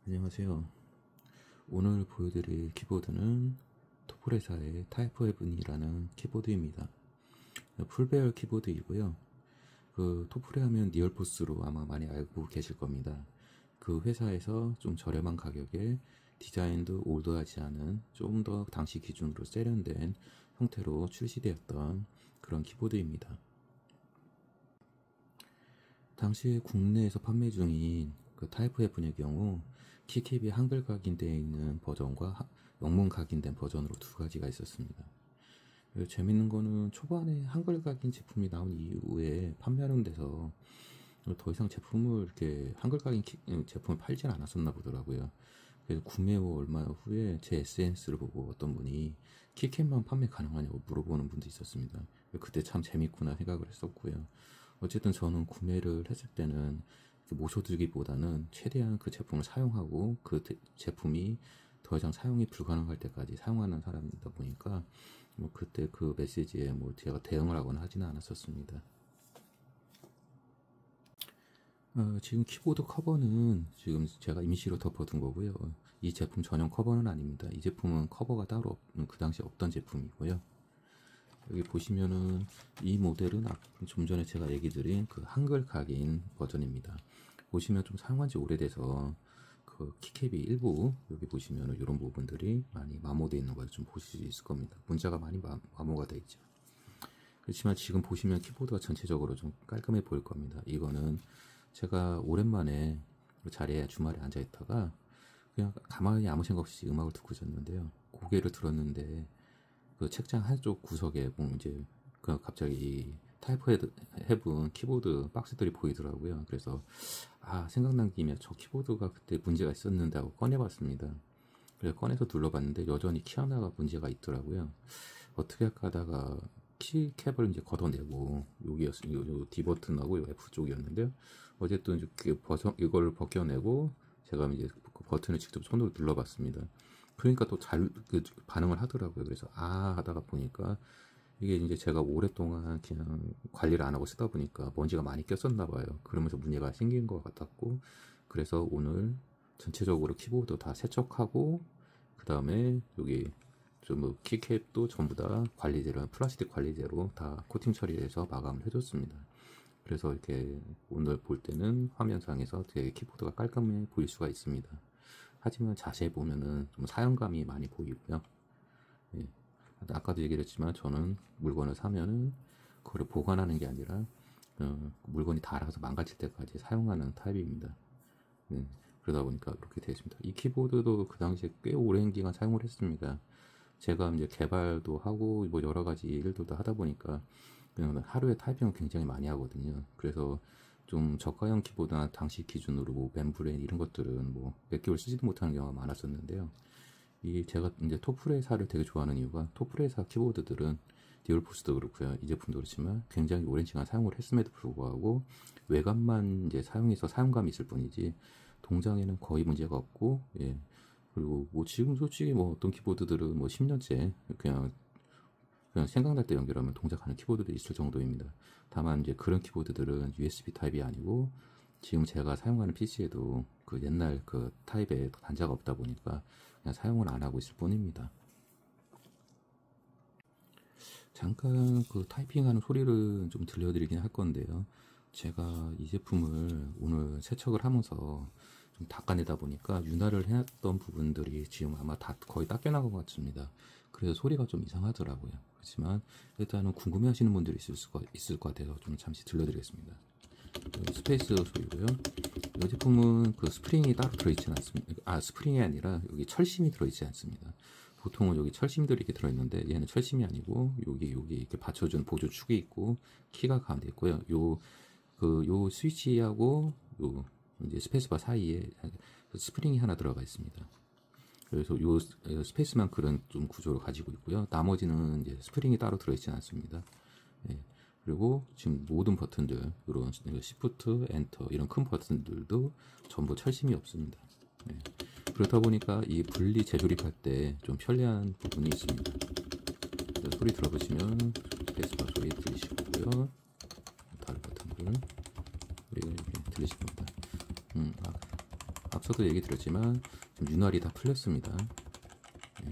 안녕하세요. 오늘 보여드릴 키보드는 토프레사의 타이프 헤븐이라는 키보드입니다. 풀배열 키보드이고요. 토프레 하면 니얼포스로 아마 많이 알고 계실 겁니다. 그 회사에서 좀 저렴한 가격에 디자인도 올드하지 않은 좀 더 당시 기준으로 세련된 형태로 출시되었던 그런 키보드입니다. 당시에 국내에서 판매 중인 그 타이프 헤븐의 경우 키캡이 한글 각인되어 있는 버전과 영문 각인된 버전으로 두 가지가 있었습니다. 재밌는 거는 초반에 한글 각인 제품이 나온 이후에 판매하는 데서 더 이상 제품을 이렇게 한글 각인 제품을 팔지 않았었나 보더라고요. 그래서 구매 후 얼마 후에 제 SNS를 보고 어떤 분이 키캡만 판매 가능하냐고 물어보는 분도 있었습니다. 그때 참 재밌구나 생각을 했었고요. 어쨌든 저는 구매를 했을 때는 모셔두기보다는 최대한 그 제품을 사용하고 그 제품이 더 이상 사용이 불가능할 때까지 사용하는 사람이다 보니까 뭐 그때 그 메시지에 뭐 제가 대응을 하거나 하지는 않았었습니다. 지금 키보드 커버는 지금 제가 임시로 덮어둔 거고요. 이 제품 전용 커버는 아닙니다. 이 제품은 커버가 따로 그 당시 없던 제품이고요. 여기 보시면은 이 모델은 좀 전에 제가 얘기 드린 그 한글 각인 버전입니다. 보시면 좀 사용한 지 오래돼서 그 키캡이 일부 여기 보시면은 이런 부분들이 많이 마모되어 있는 걸 좀 보실 수 있을 겁니다. 문자가 많이 마모가 되어 있죠. 그렇지만 지금 보시면 키보드가 전체적으로 좀 깔끔해 보일 겁니다. 이거는 제가 오랜만에 자리에 주말에 앉아 있다가 그냥 가만히 아무 생각 없이 음악을 듣고 있었는데요. 고개를 들었는데 그 책장 한쪽 구석에 이제 그 갑자기 타이프 헤븐 키보드 박스들이 보이더라고요. 그래서 생각난 김에 저 키보드가 그때 문제가 있었는데 하고 꺼내봤습니다. 그래서 꺼내서 눌러봤는데 여전히 키 하나가 문제가 있더라고요. 어떻게 할까 하다가 키캡을 이제 걷어내고 여기였어요. 요 D 버튼하고 요 F 쪽이었는데요. 어쨌든 이걸 벗겨내고 제가 이제 그 버튼을 직접 손으로 눌러봤습니다. 그러니까 또 잘 반응을 하더라고요. 그래서 하다가 보니까 이게 이제 제가 오랫동안 그냥 관리를 안 하고 쓰다 보니까 먼지가 많이 꼈었나 봐요. 그러면서 문제가 생긴 것 같았고, 그래서 오늘 전체적으로 키보드 다 세척하고 그 다음에 여기 좀 키캡도 전부 다 관리제로 플라스틱 관리제로 다 코팅 처리해서 마감을 해줬습니다. 그래서 이렇게 오늘 볼 때는 화면상에서 되게 키보드가 깔끔해 보일 수가 있습니다. 하지만 자세히 보면은 좀 사용감이 많이 보이고요. 예. 아까도 얘기를 했지만 저는 물건을 사면은 그거를 보관하는 게 아니라 물건이 닳아서 망가질 때까지 사용하는 타입입니다. 그러다 보니까 그렇게 되어 있습니다. 이 키보드도 그 당시에 꽤 오랜 기간 사용을 했습니다. 제가 이제 개발도 하고 뭐 여러 가지 일들도 하다 보니까 하루에 타이핑을 굉장히 많이 하거든요. 그래서 좀 저가형 키보드나 당시 기준으로 뭐 멤브레인 이런 것들은 뭐 몇 개월 쓰지도 못하는 경우가 많았었는데요. 제가 이제 토프레사를 되게 좋아하는 이유가 토프레사 키보드들은 디올포스도 그렇고요. 이 제품도 그렇지만 굉장히 오랜 시간 사용을 했음에도 불구하고 외관만 이제 사용해서 사용감이 있을 뿐이지 동작에는 거의 문제가 없고, 예. 그리고 뭐 지금 솔직히 뭐 어떤 키보드들은 뭐 10년째 그냥 생각날 때 연결하면 동작하는 키보드도 있을 정도입니다. 다만 이제 그런 키보드들은 USB 타입이 아니고 지금 제가 사용하는 PC에도 그 옛날 그 타입의 단자가 없다 보니까 그냥 사용을 안 하고 있을 뿐입니다. 잠깐 그 타이핑하는 소리를 좀 들려드리긴 할 건데요. 제가 이 제품을 오늘 세척을 하면서 좀 닦아내다 보니까 윤활을 해놨던 부분들이 지금 아마 다 거의 닦여나간 것 같습니다. 그래서 소리가 좀 이상하더라고요. 그렇지만 일단은 궁금해 하시는 분들이 있을 것 같아서 좀 잠시 들려드리겠습니다. 스페이스 소리고요. 이 제품은 그 스프링이 따로 들어있지는 않습니다. 스프링이 아니라 여기 철심이 들어있지 않습니다. 보통은 여기 철심들이 이렇게 들어있는데 얘는 철심이 아니고 여기 이렇게 받쳐준 보조 축이 있고 키가 가운데 있고요. 요 스위치하고 요 이제 스페이스바 사이에 스프링이 하나 들어가 있습니다. 그래서 요 스페이스만 그런 좀 구조를 가지고 있고요. 나머지는 이제 스프링이 따로 들어있지는 않습니다. 예. 그리고 지금 모든 버튼들, 이런 시프트, 엔터 이런 큰 버튼들도 전부 철심이 없습니다. 네. 그렇다 보니까 이 분리 재조립할 때 좀 편리한 부분이 있습니다. 소리 들어보시면 스페이스바 소리 들리실 거고요. 다른 버튼들 소리가 이렇게 들리실 겁니다. 앞서도 얘기 드렸지만 좀 윤활이 다 풀렸습니다. 예,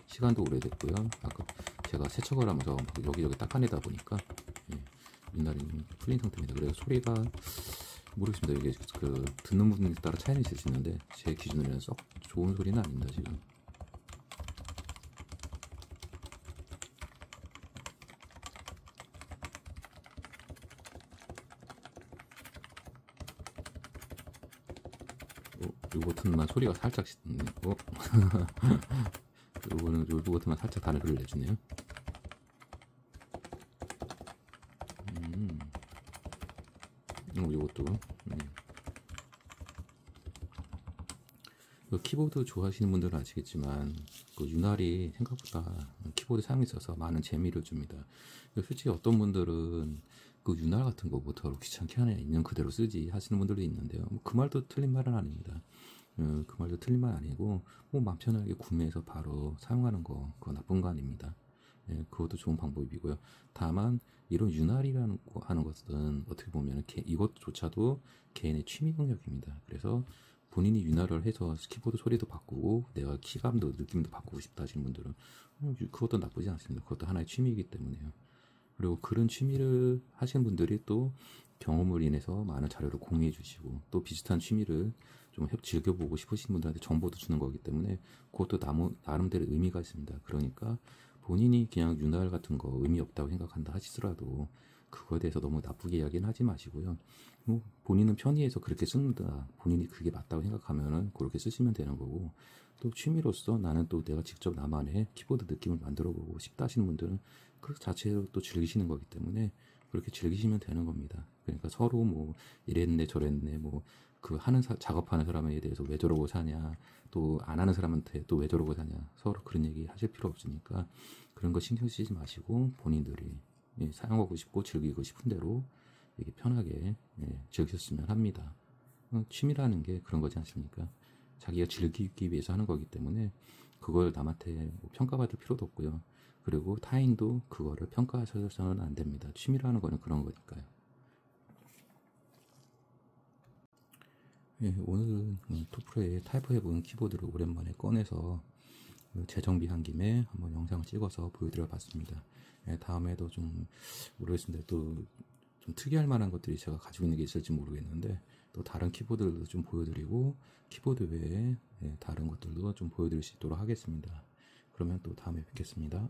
시간도 오래됐고요. 아까 제가 세척을 하면서 여기저기 닦아내다 보니까 예, 윤활이 풀린 상태입니다. 그래서 소리가 모르겠습니다. 이게 그 듣는 분에 따라 차이는 있을 수 있는데 제 기준으로는 썩 좋은 소리는 아닙니다. 지금. 요 버튼만 소리가 살짝 요거는 요 버튼만 살짝 단어를 내주네요. 요것도 키보드 좋아하시는 분들은 아시겠지만 그 윤활이 생각보다 키보드 사용에 있어서 많은 재미를 줍니다. 솔직히 어떤 분들은 그 윤활 같은 거 뭐더러 귀찮게 하냐, 있는 그대로 쓰지 하시는 분들도 있는데요. 그 말도 틀린 말은 아닙니다. 그 말도 틀린 말 아니고 뭐 마음 편하게 구매해서 바로 사용하는 거 그거 나쁜 거 아닙니다. 예, 그것도 좋은 방법이고요. 다만 이런 윤활이라는 거 하는 것은 어떻게 보면 이것조차도 개인의 취미 영역입니다. 그래서 본인이 윤활을 해서 키보드 소리도 바꾸고 내가 키감도 느낌도 바꾸고 싶다 하시는 분들은 그것도 나쁘지 않습니다. 그것도 하나의 취미이기 때문에요. 그리고 그런 취미를 하시는 분들이 또 경험을 인해서 많은 자료를 공유해 주시고 또 비슷한 취미를 좀 즐겨보고 싶으신 분들한테 정보도 주는 거기 때문에 그것도 나름대로 의미가 있습니다. 그러니까 본인이 그냥 윤활 같은 거 의미 없다고 생각한다 하시더라도 그거에 대해서 너무 나쁘게 이야기는 하지 마시고요. 뭐 본인은 편의해서 그렇게 쓴다, 본인이 그게 맞다고 생각하면은 그렇게 쓰시면 되는 거고, 또 취미로서 나는 또 내가 직접 나만의 키보드 느낌을 만들어 보고 싶다 하시는 분들은 그 자체로 또 즐기시는 거기 때문에 그렇게 즐기시면 되는 겁니다. 그러니까 서로 뭐 이랬네 저랬네 뭐 그 작업하는 사람에 대해서 왜 저러고 사냐, 또 안 하는 사람한테 또 왜 저러고 사냐, 서로 그런 얘기 하실 필요 없으니까 그런 거 신경 쓰지 마시고 본인들이 사용하고 싶고 즐기고 싶은 대로 이게 편하게 즐겼으면 합니다. 취미라는 게 그런 거지 않습니까? 자기가 즐기기 위해서 하는 거기 때문에 그걸 남한테 뭐 평가받을 필요도 없고요. 그리고 타인도 그거를 평가하셔서는 안 됩니다. 취미라는 거는 그런 거니까요. 오늘은 토프레의 타이프 해본 키보드를 오랜만에 꺼내서 재정비한 김에 한번 영상을 찍어서 보여드려 봤습니다. 다음에도 좀 모르겠습니다. 또 좀 특이할 만한 것들이 제가 가지고 있는 게 있을지 모르겠는데 또 다른 키보드들도 좀 보여드리고 키보드 외에 다른 것들도 좀 보여드릴 수 있도록 하겠습니다. 그러면 또 다음에 뵙겠습니다.